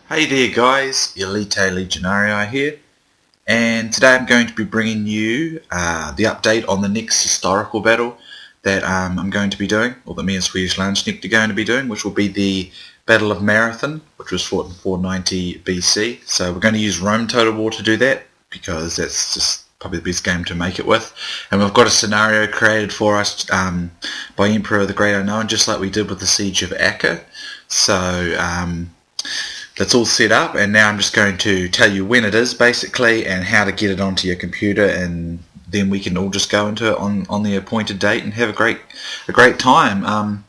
Hey there guys, Elite Legionarii here, and today I'm going to be bringing you the update on the next historical battle that I'm going to be doing, or that me and Swedish Landsknecht are going to be doing, which will be the Battle of Marathon, which was fought in 490 BC. So we're going to use Rome Total War to do that, because that's just probably the best game to make it with. And we've got a scenario created for us by Emperor of the Great Unknown, just like we did with the Siege of Acre. So that's all set up, and now I'm just going to tell you when it is basically and how to get it onto your computer, and then we can all just go into it on the appointed date and have a great time.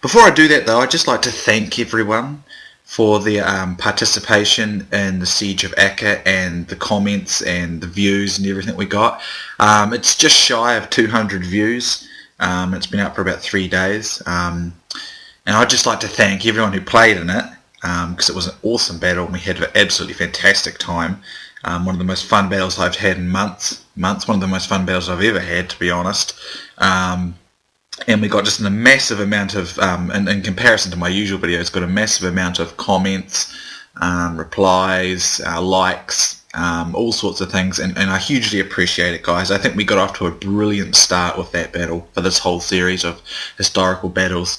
Before I do that though, I'd just like to thank everyone for their participation in the Siege of Acre and the comments and the views and everything we got. It's just shy of 200 views. It's been out for about 3 days, and I'd just like to thank everyone who played in it, because it was an awesome battle and we had an absolutely fantastic time. One of the most fun battles I've had in months, one of the most fun battles I've ever had, to be honest. And we got just a massive amount of, in comparison to my usual videos, got a massive amount of comments, replies, likes, all sorts of things, and I hugely appreciate it, guys. I think we got off to a brilliant start with that battle for this whole series of historical battles.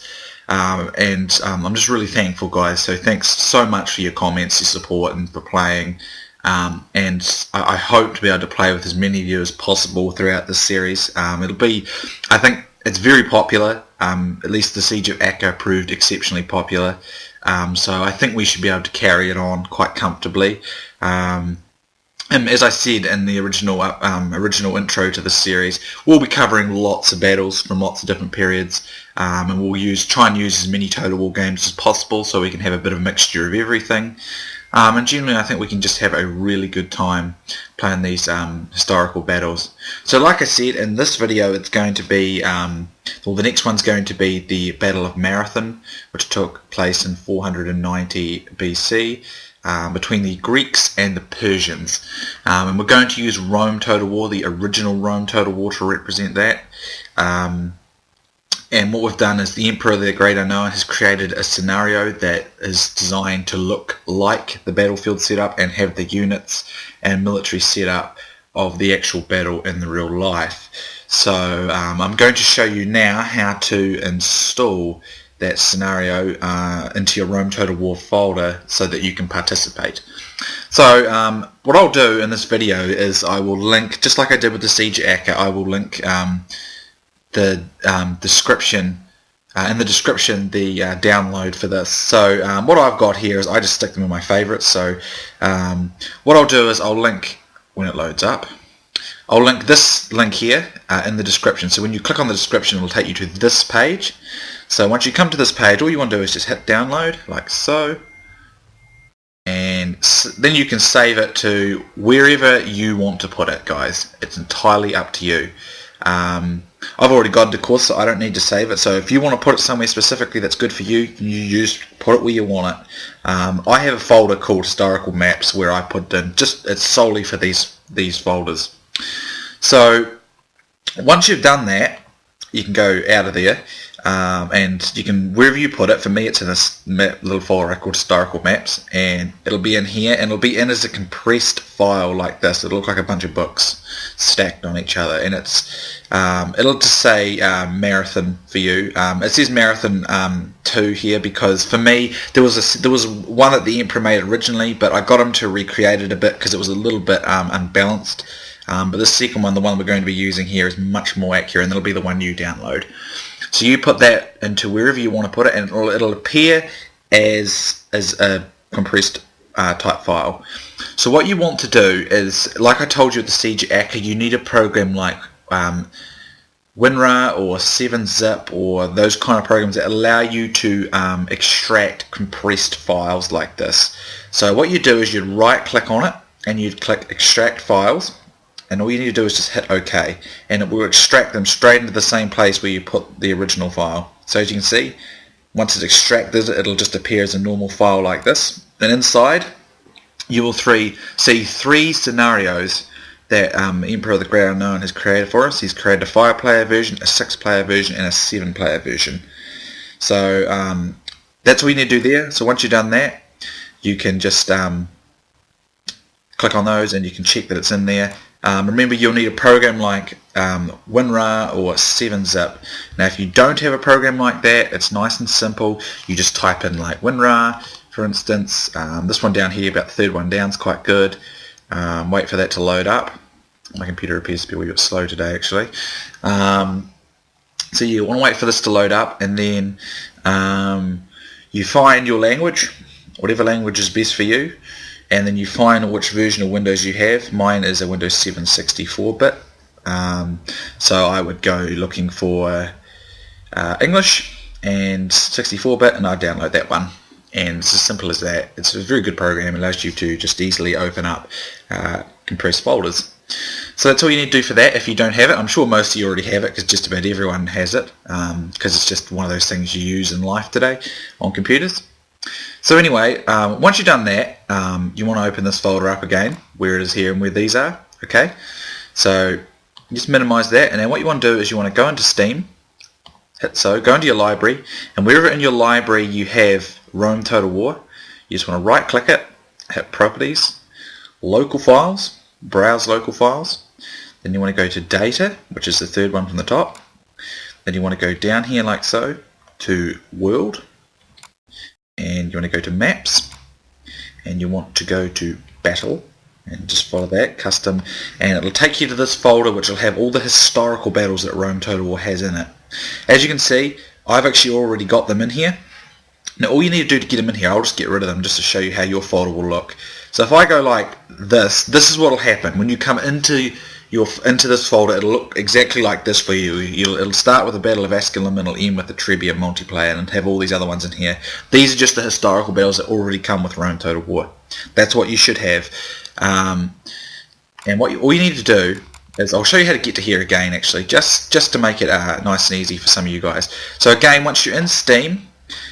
I'm just really thankful, guys, so thanks so much for your comments, your support, and for playing, and I hope to be able to play with as many of you as possible throughout this series. It'll be, I think it's very popular, at least the Siege of Acre proved exceptionally popular, so I think we should be able to carry it on quite comfortably. And as I said in the original intro to the series, we'll be covering lots of battles from lots of different periods, and we'll try and use as many Total War games as possible so we can have a bit of a mixture of everything. And generally I think we can just have a really good time playing these historical battles. So like I said, in this video it's going to be, well, the next one's going to be the Battle of Marathon, which took place in 490 BC. Between the Greeks and the Persians, and we're going to use Rome Total War, the original Rome Total War, to represent that. And what we've done is the Emperor of the Great Unknown has created a scenario that is designed to look like the battlefield setup and have the units and military setup of the actual battle in the real life. So I'm going to show you now how to install that scenario into your Rome Total War folder so that you can participate. So what I'll do in this video is I will link, just like I did with the Siege of Acre, I will link the description, in the description, the download for this. So what I've got here is I just stick them in my favorites. So what I'll do is I'll link, when it loads up, I'll link this link here in the description. So when you click on the description, it will take you to this page. So once you come to this page, all you want to do is just hit download, like so, and then you can save it to wherever you want to put it, guys. It's entirely up to you. I've already got it, of course, so I don't need to save it. So if you want to put it somewhere specifically that's good for you, you just put it where you want it. I have a folder called Historical Maps where I put in, it's solely for these folders. So once you've done that, you can go out of there, and you can, wherever you put it, for me it's in this little folder called Historical Maps, and it'll be in here, and it'll be in as a compressed file like this. It'll look like a bunch of books stacked on each other, and it'll just say Marathon for you. It says Marathon 2 here because for me there was one that the Emperor made originally, but I got him to recreate it a bit because it was a little bit unbalanced. But the second one, the one we're going to be using here, is much more accurate, and that'll be the one you download. So you put that into wherever you want to put it, and it'll appear as a compressed type file. So what you want to do is, like I told you at the Siege of Acre, you need a program like WinRAR or 7-Zip or those kind of programs that allow you to extract compressed files like this. So what you do is you'd right click on it and you'd click Extract Files, and all you need to do is just hit OK, and it will extract them straight into the same place where you put the original file. So as you can see, once it's extracted, it'll just appear as a normal file like this. And inside you will see three scenarios that Emperor of the Great Unknown has created for us. He's created a 5-player version, a 6-player version, and a 7-player version. So that's all you need to do there. So once you've done that, you can just click on those and you can check that it's in there. Remember, you'll need a program like WinRAR or 7-Zip. Now if you don't have a program like that, it's nice and simple. You just type in like WinRAR, for instance. This one down here, about the third one down, is quite good. Wait for that to load up. My computer appears to be a wee bit slow today, actually. So you want to wait for this to load up, and then you find your language, whatever language is best for you, and then you find which version of Windows you have. Mine is a Windows 7 64-bit, so I would go looking for English and 64-bit, and I'd download that one. And it's as simple as that. It's a very good program. It allows you to just easily open up compressed folders. So that's all you need to do for that. If you don't have it, I'm sure most of you already have it, because just about everyone has it, because it's just one of those things you use in life today on computers. So anyway, once you've done that, you want to open this folder up again, where it is here and where these are. Okay, so just minimize that, and then what you want to do is you want to go into Steam, go into your library, and wherever in your library you have Rome Total War, you just want to right click it, hit Properties, Local Files, Browse Local Files, then you want to go to Data, which is the third one from the top, then you want to go down here like so to World, and you want to go to Maps, and you want to go to Battle, and just follow that, Custom, and it'll take you to this folder which will have all the historical battles that Rome Total War has in it. As you can see, I've actually already got them in here. Now all you need to do to get them in here, I'll just get rid of them just to show you how your folder will look. So if I go like this is what will happen. When you come into this folder, it'll look exactly like this for you. It'll start with the Battle of Asculum, and it'll end with the Trebia multiplayer, and have all these other ones in here. These are just the historical battles that already come with Rome Total War. That's what you should have. And all you need to do is, I'll show you how to get to here again, actually, just to make it nice and easy for some of you guys. So again, once you're in Steam,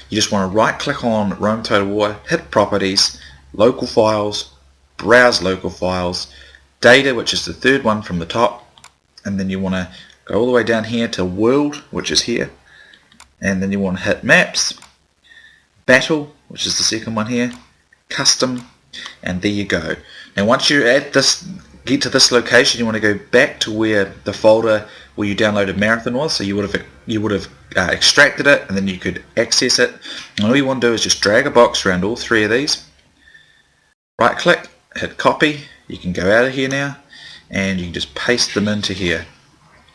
you just want to right click on Rome Total War, hit Properties, Local Files, Browse Local Files, Data, which is the third one from the top, and then you want to go all the way down here to World, which is here, and then you want to hit Maps, Battle, which is the second one here, Custom, and there you go. Now once you're at this, get to this location, you want to go back to where the folder where you downloaded Marathon was. So you would have extracted it, and then you could access it. And all you want to do is just drag a box around all three of these, right click, hit copy. You can go out of here now, and you can just paste them into here,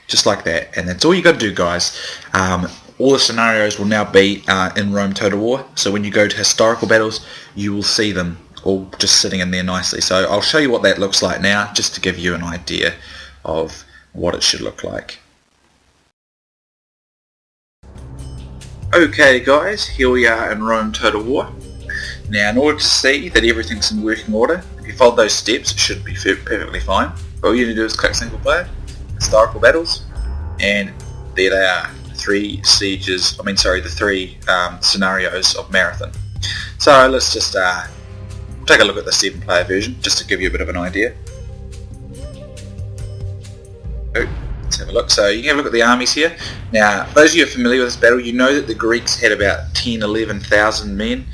just like that. And that's all you got to do, guys. All the scenarios will now be in Rome Total War, so when you go to historical battles, you will see them all just sitting in there nicely. So I'll show you what that looks like now, just to give you an idea of what it should look like. Okay guys, here we are in Rome Total War. Now in order to see that everything's in working order, if you follow those steps, it should be perfectly fine. All you need to do is click single player, historical battles, and there they are, the three scenarios of Marathon. So let's just take a look at the 7-player version, just to give you a bit of an idea. Let's have a look. So you can have a look at the armies here. Now, those of you who are familiar with this battle, you know that the Greeks had about 11,000 men,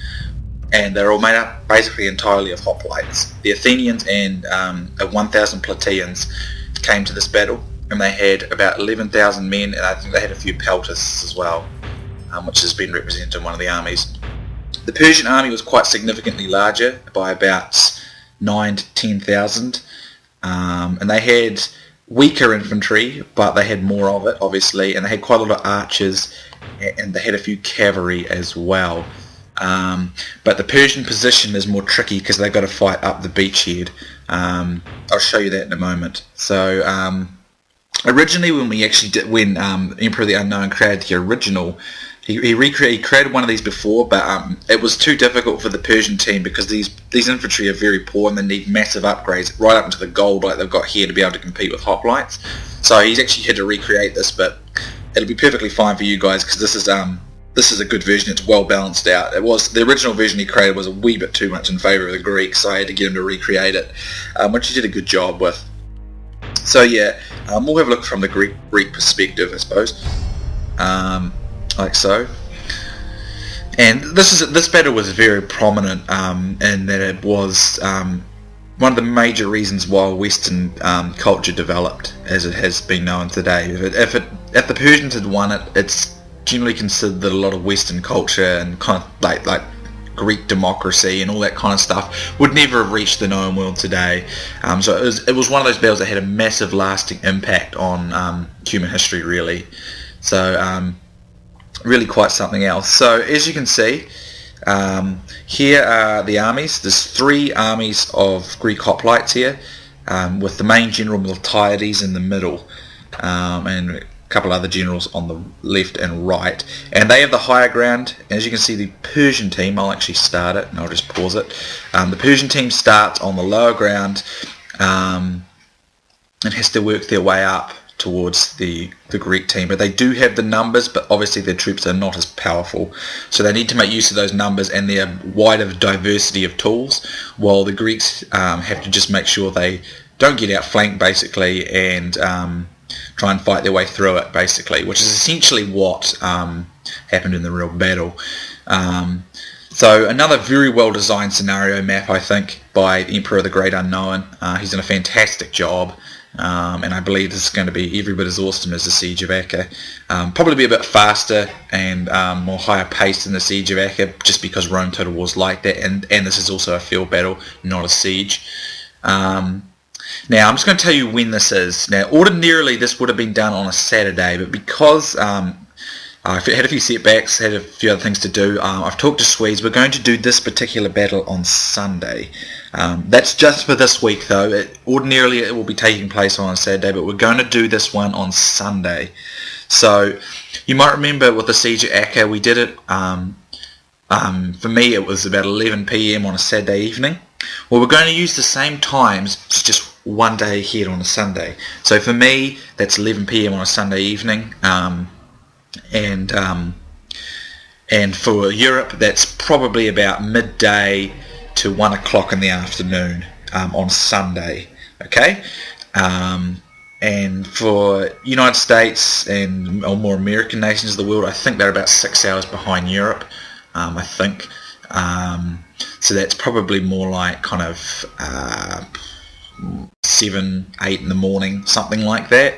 and they're all made up basically entirely of hoplites. The Athenians and 1,000 Plataeans came to this battle, and they had about 11,000 men, and I think they had a few peltasts as well, which has been represented in one of the armies. The Persian army was quite significantly larger, by about 9 to 10,000, and they had weaker infantry, but they had more of it, obviously, and they had quite a lot of archers, and they had a few cavalry as well. But the Persian position is more tricky because they've got to fight up the beachhead. I'll show you that in a moment. So originally, when Emperor of the Unknown created the original, he created one of these before, but it was too difficult for the Persian team because these infantry are very poor and they need massive upgrades right up into the gold like they've got here to be able to compete with hoplites. So he's actually had to recreate this, but it'll be perfectly fine for you guys because this is a good version. It's well balanced out. It was the original version he created was a wee bit too much in favour of the Greeks, so I had to get him to recreate it, which he did a good job with. So yeah, we'll have a look from the Greek perspective, I suppose. Like so, And this battle was very prominent in that it was one of the major reasons why Western culture developed as it has been known today. If the Persians had won it, it's generally considered that a lot of Western culture and kind of like Greek democracy and all that kind of stuff would never have reached the known world today. So it was one of those battles that had a massive lasting impact on human history, really. So really quite something else. So as you can see, here are the armies. There's 3 armies of Greek hoplites here, with the main general Miltiades in the middle, and a couple other generals on the left and right, and they have the higher ground. As you can see, the Persian team, I'll actually start it and I'll just pause it. The Persian team starts on the lower ground and has to work their way up towards the Greek team, but they do have the numbers, but obviously their troops are not as powerful, so they need to make use of those numbers and their wider diversity of tools, while the Greeks have to just make sure they don't get outflanked basically, and try and fight their way through it basically, which is essentially what happened in the real battle. So another very well designed scenario map, I think, by the Emperor of the Great Unknown. He's done a fantastic job. And I believe this is going to be every bit as awesome as the Siege of Acre. Probably be a bit faster and more higher paced than the Siege of Acre, just because Rome Total War is like that, and this is also a field battle, not a siege. Now I'm just going to tell you when this is. Now ordinarily this would have been done on a Saturday, but because I've had a few setbacks, had a few other things to do, I've talked to Swedes. We're going to do this particular battle on Sunday. That's just for this week though. Ordinarily it will be taking place on a Saturday, but we're going to do this one on Sunday. So you might remember with the Siege of Acre, we did it, for me it was about 11 PM on a Saturday evening. Well, we're going to use the same times, just one day ahead on a Sunday. So for me that's 11 PM on a Sunday evening, and for Europe that's probably about midday to 1 o'clock in the afternoon on Sunday. Okay, and for United States and more American nations of the world, I think they're about 6 hours behind Europe, I think. So that's probably more like kind of 7, 8 in the morning, something like that.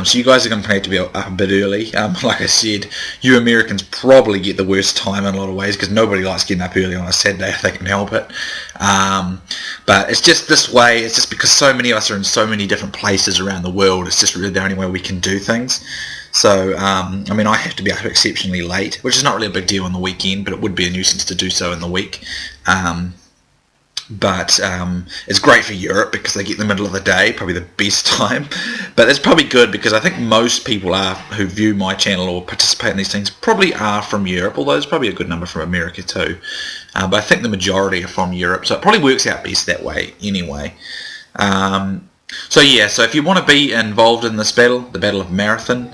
So you guys are going to have to be up a bit early. Like I said, you Americans probably get the worst time in a lot of ways, because nobody likes getting up early on a Saturday if they can help it. But it's just this way. It's just because so many of us are in so many different places around the world. It's just really the only way we can do things. So, I mean, I have to be up exceptionally late, which is not really a big deal on the weekend, but it would be a nuisance to do so in the week. But it's great for Europe because they get the middle of the day, probably the best time. But it's probably good because I think most people who view my channel or participate in these things probably are from Europe, although there's probably a good number from America too. But I think the majority are from Europe, so it probably works out best that way anyway. So yeah, so if you want to be involved in this battle, the Battle of Marathon,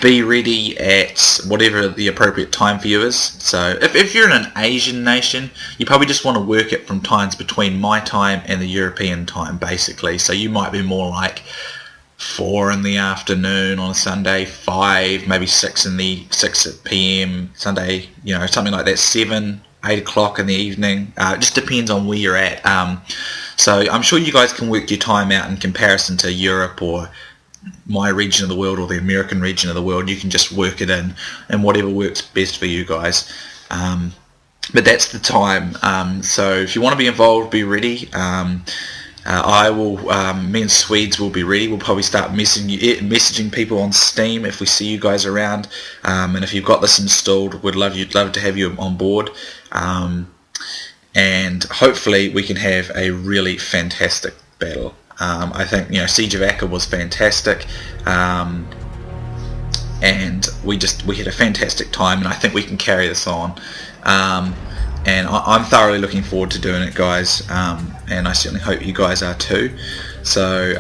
be ready at whatever the appropriate time for you is. So if you're in an Asian nation, you probably just want to work it from times between my time and the European time basically. So you might be more like 4 in the afternoon on a Sunday, 5, maybe 6 PM Sunday, something like that, 7, 8 o'clock in the evening. It just depends on where you're at. So I'm sure you guys can work your time out in comparison to Europe or my region of the world or the American region of the world. You can just work it in and whatever works best for you guys. But that's the time. So if you want to be involved, be ready. I will. Me and Swedes will be ready. We'll probably start messaging people on Steam if we see you guys around. And if you've got this installed, we'd love to have you on board. And hopefully we can have a really fantastic battle. I think Siege of Acre was fantastic, and we had a fantastic time, and I think we can carry this on. And I'm thoroughly looking forward to doing it, guys, and I certainly hope you guys are too. So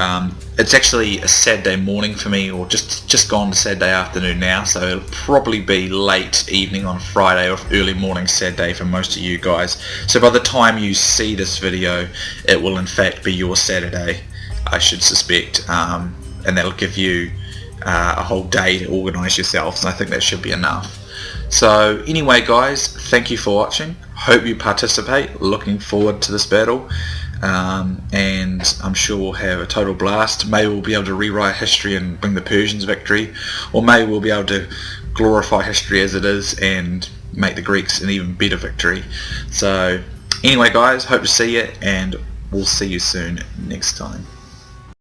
it's actually a Saturday morning for me, or just gone to Saturday afternoon now, so it'll probably be late evening on Friday or early morning Saturday for most of you guys. So by the time you see this video, it will in fact be your Saturday, I should suspect, and that'll give you a whole day to organise yourselves, and I think that should be enough. So anyway guys, thank you for watching. Hope you participate. Looking forward to this battle. And I'm sure we'll have a total blast. Maybe we'll be able to rewrite history and bring the Persians victory, or maybe we'll be able to glorify history as it is and make the Greeks an even better victory. So anyway guys, hope to see you, and we'll see you soon next time.